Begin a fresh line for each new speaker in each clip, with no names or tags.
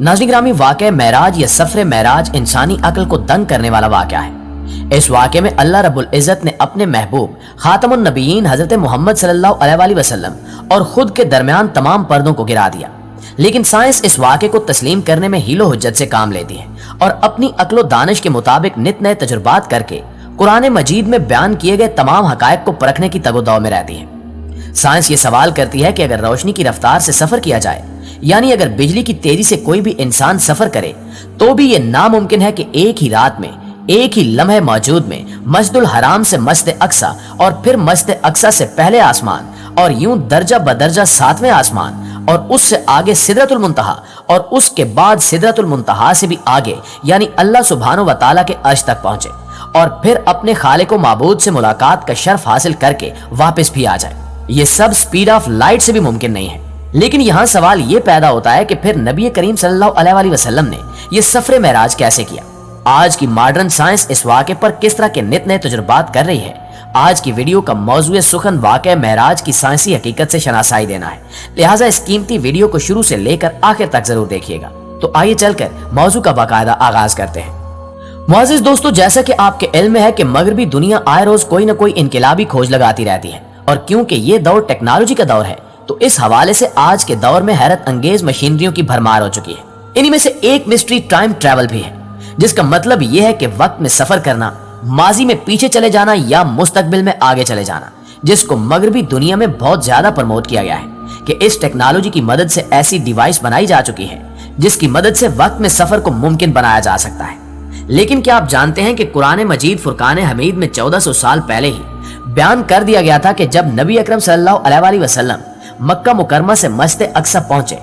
नाज़रीन ग्रामी, वाक़या मेराज या सफर मेराज इंसानी अक्ल को दंग करने वाला वाक़या है। इस वाक़े में अल्लाह रब्बुल इज़्ज़त ने अपने महबूब खातमुन नबीयीन हज़रत मोहम्मद सल्लल्लाहु अलैहि वसल्लम और खुद के दरमियान तमाम पर्दों को गिरा दिया। लेकिन साइंस इस वाक़े को तस्लीम करने में हीलो हुज्जत से काम लेती है और अपनी अक्ल दानिश के मुताबिक नित नए तजुर्बात करके कुरान मजीद में बयान किए गए तमाम हकायक को परखने की तगोदौ में रहती है। साइंस ये सवाल करती है कि अगर रोशनी की रफ्तार से सफर किया जाए, यानी अगर बिजली की तेजी से कोई भी इंसान सफर करे, तो भी ये नामुमकिन है कि एक ही रात में, एक ही लम्हे मौजूद में मस्जिदुल हराम से मस्जिद अक्सा और फिर मस्जिद अक्सा से पहले आसमान और यूं दर्जा बदर्जा सातवें आसमान और उससे आगे सिदरतुल मुंतहा और उसके बाद सिदरतुल मुंतहा से भी आगे यानी अल्लाह सुब्हानहु व तआला के अर्श तक पहुंचे और फिर अपने खालिक व माबूद से मुलाकात का शर्फ हासिल करके वापस भी आ जाए। ये सब स्पीड ऑफ लाइट से भी मुमकिन नहीं है। लेकिन यहाँ सवाल ये पैदा होता है कि फिर नबी करीम सल्लल्लाहु अलैहि वसल्लम ने ये सफर मेराज कैसे किया। आज की मॉडर्न साइंस इस वाक़े पर किस तरह के नित नए तजुर्बात कर रही है। आज की वीडियो का मौजूद सुखन वाक़या मेराज की साइंसी हकीकत से शनासाई देना है, लिहाजा इस कीमती वीडियो को शुरू से लेकर आखिर तक जरूर देखिएगा। तो आइए चलकर मौजू का बाकायदा आगाज करते हैं। मुअज़्ज़िज़ दोस्तों, जैसा कि आपके इल्म में है कि मगरबी दुनिया आए रोज कोई न कोई इनकलाबी खोज लगाती रहती है और क्योंकि ये दौर टेक्नोलॉजी का दौर है तो इस हवाले से आज के दौर में हैरत अंगेज मशीनरियों की भरमार हो चुकी है। इन्हीं में से एक मिस्ट्री टाइम ट्रैवल भी है, जिसका मतलब यह है कि वक्त में सफर करना, माजी में पीछे चले जाना या मुस्तकबिल में आगे चले जाना, जिसको मगरबी दुनिया में बहुत ज्यादा प्रमोट किया गया है कि इस टेक्नोलॉजी की मदद से ऐसी डिवाइस बनाई जा चुकी है जिसकी मदद से वक्त में सफर को मुमकिन बनाया जा सकता है। लेकिन क्या आप जानते हैं कि कुरान मजीद फुरकान हमीद में 1400 साल पहले ही बयान कर दिया गया था कि जब नबी अकरम सल्लल्लाहु अलैहि वसल्लम मक्का मुकरमा से मस्जिद अक्सा पहुंचे,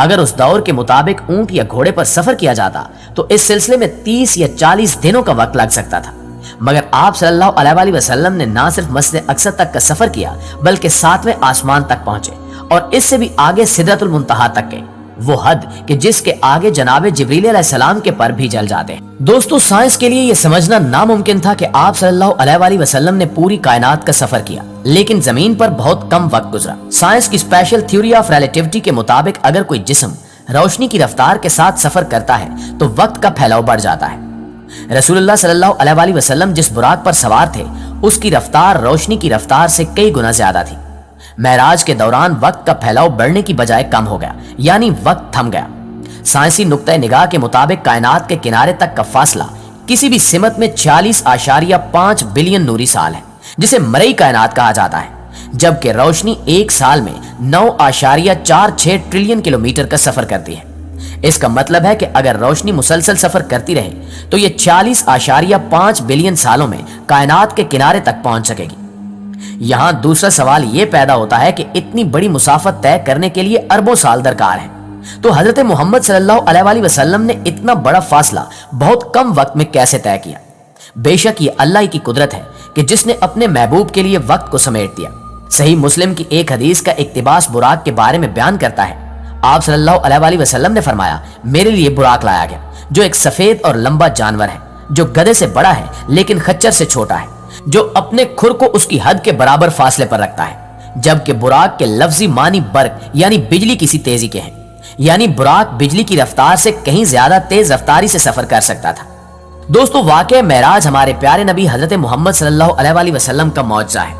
अगर उस दौर के मुताबिक ऊंट या घोड़े पर सफर किया जाता तो इस सिलसिले में 30 या 40 दिनों का वक्त लग सकता था। मगर आप सल्लल्लाहु अलैहि वसल्लम ने ना सिर्फ मस्जिद अक्सा तक का सफर किया बल्कि 7वें आसमान तक पहुंचे और इससे भी आगे सिदरतुल मुंतहा तक गए, वो हद कि जिसके आगे जनाब जिब्रील अलैहिस्सलाम के पर भी जल जाते हैं। दोस्तों, साइंस के लिए यह समझना नामुमकिन था कि आप सल्लल्लाहु अलैहि वसल्लम ने पूरी कायनात का सफर किया, लेकिन जमीन पर बहुत कम वक्त गुजरा। साइंस की स्पेशल थ्योरी ऑफ रिलेटिविटी के मुताबिक अगर कोई जिस्म रोशनी की रफ्तार के साथ सफर करता है तो वक्त का फैलाव बढ़ जाता है। रसूलुल्लाह सल्लल्लाहु अलैहि वसल्लम जिस बुराक पर सवार थे उसकी रफ्तार रोशनी की रफ्तार से कई गुना ज्यादा थी। मेराज के दौरान वक्त का फैलाव बढ़ने की बजाय कम हो गया, यानी वक्त थम गया। साइंसी नुक्ता निगाह के मुताबिक कायनात के किनारे तक का फासला किसी भी सिमत में 46.5 बिलियन नूरी साल है, जिसे मरई कायनात कहा जाता है, जबकि रोशनी एक साल में 9.46 ट्रिलियन किलोमीटर का सफर करती है। इसका मतलब है कि अगर रोशनी मुसलसल सफर करती रहे तो ये 40.5 बिलियन सालों में कायनात के किनारे तक पहुंच सकेगी। यहां दूसरा सवाल यह पैदा होता है कि इतनी बड़ी मुसाफत तय करने के लिए अरबों साल दरकार है, तो हजरत मोहम्मद सल्लल्लाहु अलैहि वसल्लम ने इतना बड़ा फासला बहुत कम वक्त में कैसे तय किया। बेशक ये अल्लाह की कुदरत है कि जिसने अपने महबूब के लिए वक्त को समेट दिया। सही मुस्लिम की एक हदीस का इक्तिबास बुराक के बारे में बयान करता है। आप सल्लल्लाहु अलैहि वसल्लम ने फरमाया, मेरे लिए बुराक लाया गया जो एक सफेद और लंबा जानवर है, जो गधे से बड़ा है लेकिन खच्चर से छोटा है, जो अपने खुर को उसकी हद के बराबर फासले पर रखता है, जबकि बुराक के लफ्जी मानी बर्क यानी बिजली किसी तेजी के हैं, यानी बुराक बिजली की रफ्तार से कहीं ज्यादा तेज रफ्तारी से सफर कर सकता था। दोस्तों, वाक़या मेराज हमारे प्यारे नबी हजरत मोहम्मद सल्लल्लाहु अलैहि वसल्लम का मौजज़ा है।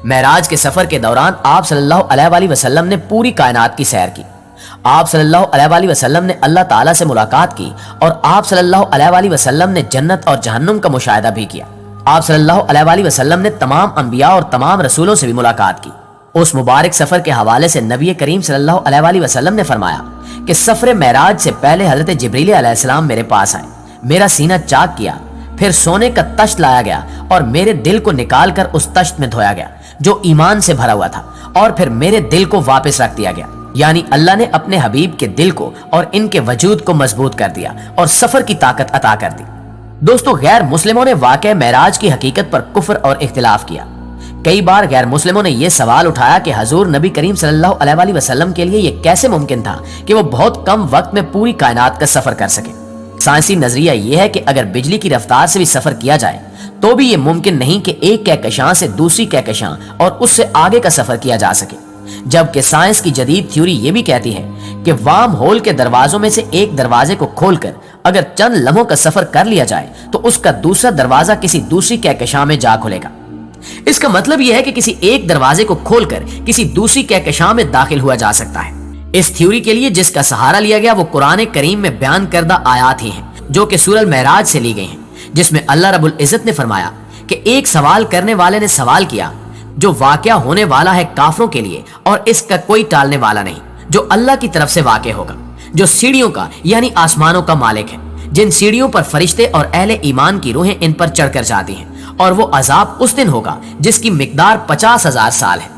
मेराज के सफर के दौरान आप सल्लल्लाहु अलैहि वसल्लम ने पूरी कायनात की सैर की। आप सल्लल्लाहु अलैहि वसल्लम ने अल्लाह ताला से मुलाकात की और आप सल्लल्लाहु अलैहि वसल्लम ने जन्नत और जहन्नुम का मुशाहिदा भी किया। आप सल्लल्लाहु अलैहि वसल्लम ने तमाम अंबिया और तमाम रसूलों से भी मुलाकात की। उस मुबारक सफर के हवाले से नबी करीम सल्लल्लाहु अलैहि वसल्लम ने फरमाया कि सफर मेराज से पहले हजरत जिब्रील अलैहिस्सलाम मेरे पास आए, मेरा सीना चाक किया, फिर सोने का तश्त लाया गया और मेरे दिल को निकाल कर उस तश्त में धोया गया जो ईमान से भरा हुआ था, और फिर मेरे दिल को वापस रख दिया गया। यानी अल्लाह ने अपने हबीब के दिल को और इनके वजूद को मजबूत कर दिया और सफर की ताकत अता कर दी। दोस्तों, गैर मुस्लिमों ने वाक़या मेराज की हकीकत पर कुफ्र और इख्तिलाफ किया। कई बार गैर मुस्लिमों ने यह सवाल उठाया कि हजूर नबी करीम सल्लल्लाहु अलैहि वसल्लम के लिए यह कैसे मुमकिन था कि वो बहुत कम वक्त में पूरी कायनात का सफर कर सके। साइंसी नजरिया यह है कि अगर बिजली की रफ्तार से भी सफर किया जाए तो भी ये मुमकिन नहीं कि एक कहकशां से दूसरी कहकशां और उससे आगे का सफर किया जा सके, जबकि साइंस की जदीद थ्योरी ये भी कहती है कि वार्म होल के दरवाजों में से एक दरवाजे को खोलकर अगर चंद लम्हों का सफर कर लिया जाए तो उसका दूसरा दरवाजा किसी दूसरी कहकशां में जा खुलेगा। इसका मतलब यह है कि किसी एक दरवाजे को खोलकर किसी दूसरी कहकशां में दाखिल हुआ जा सकता है। इस थ्योरी के लिए जिसका सहारा लिया गया वो कुरान करीम में बयान करदा आयात ही हैं, जो कि सूरह मेराज से ली गई हैं, जिसमें अल्लाह रब्बुल इज्जत ने फरमाया कि एक सवाल करने वाले ने सवाल किया जो वाक़या होने वाला है काफरों के लिए और इसका कोई टालने वाला नहीं, जो अल्लाह की तरफ से वाक़या होगा, जो सीढ़ियों का यानी आसमानों का मालिक है, जिन सीढ़ियों पर फरिश्ते और अहले ईमान की रूहें इन पर चढ़कर जाती हैं, और वो अजाब उस दिन होगा जिसकी मिकदार 50,000 साल है।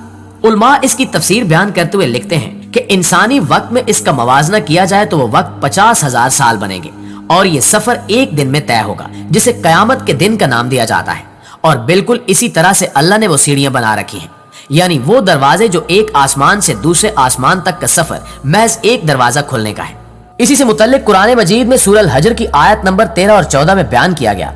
उलमा इसकी तफसीर बयान करते हुए लिखते हैं कि इंसानी वक्त में इसका मवाजना किया जाए तो वो वक्त 50,000 साल बनेंगे और ये सफर एक दिन में तय होगा, जिसे कयामत के दिन का नाम दिया जाता है। और बिल्कुल इसी तरह से अल्लाह ने वो सीढ़ियां बना रखी हैं, यानी वो दरवाजे जो एक आसमान से दूसरे आसमान तक का सफर महज एक दरवाजा खोलने का है। इसी से मुतल्लिक कुरान मजीद में सूरह हजर की आयत नंबर 13 और 14 में बयान किया गया,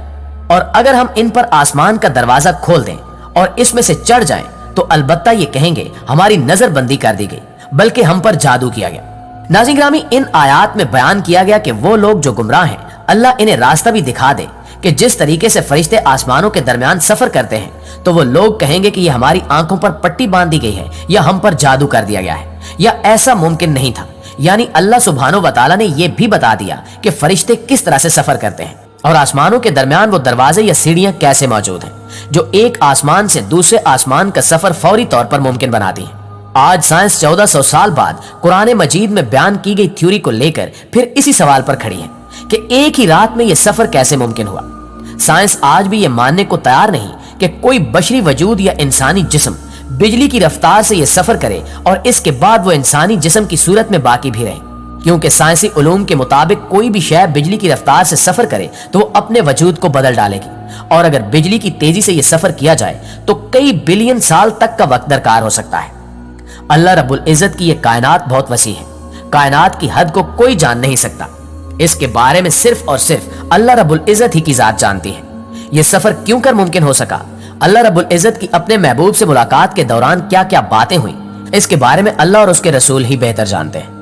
और अगर हम इन पर आसमान का दरवाजा खोल दें और इसमें से चढ़ जाएं तो अलबत्ता ये कहेंगे हमारी नजरबंदी कर दी गई, बल्कि हम पर जादू किया गया। नाज़रीन ग्रामी, इन आयात में बयान किया गया कि वो लोग जो गुमराह हैं अल्लाह इन्हें रास्ता भी दिखा दे कि जिस तरीके से फरिश्ते आसमानों के दरमियान सफर करते हैं तो वो लोग कहेंगे कि ये हमारी आंखों पर पट्टी बांध दी गई है या हम पर जादू कर दिया गया है या ऐसा मुमकिन नहीं था। यानी अल्लाह सुब्हानो व तआला ने यह भी बता दिया कि फरिश्ते किस तरह से सफर करते हैं और आसमानों के दरमियान वो दरवाजे या सीढ़ियां कैसे मौजूद हैं जो एक आसमान से दूसरे आसमान का सफर फौरी तौर पर मुमकिन बनाती हैं। आज साइंस 1400 साल बाद कुरान मजीद में बयान की गई थ्योरी को लेकर फिर इसी सवाल पर खड़ी है कि एक ही रात में यह सफर कैसे मुमकिन हुआ। साइंस आज भी यह मानने को तैयार नहीं कि कोई बशरी वजूद या इंसानी जिस्म बिजली की रफ्तार से यह सफर करे और इसके बाद वो इंसानी जिस्म की सूरत में बाकी भी रहे, क्योंकि साइंसी उलूम के मुताबिक कोई भी शय बिजली की रफ्तार से सफर करे तो वो अपने वजूद को बदल डालेगी, और अगर बिजली की तेजी से यह सफर किया जाए तो कई बिलियन साल तक का वक्त दरकार हो सकता है। अल्लाह रब्बुल इज्जत की यह कायनात बहुत वसी है, कायनात की हद को कोई जान नहीं सकता, इसके बारे में सिर्फ और सिर्फ अल्लाह रब्बुल इज्जत ही की जात जानती है। यह सफर क्यों कर मुमकिन हो सका, अल्लाह रब्बुल इज्जत की अपने महबूब से मुलाकात के दौरान क्या क्या बातें हुई, इसके बारे में अल्लाह और उसके रसूल ही बेहतर जानते हैं।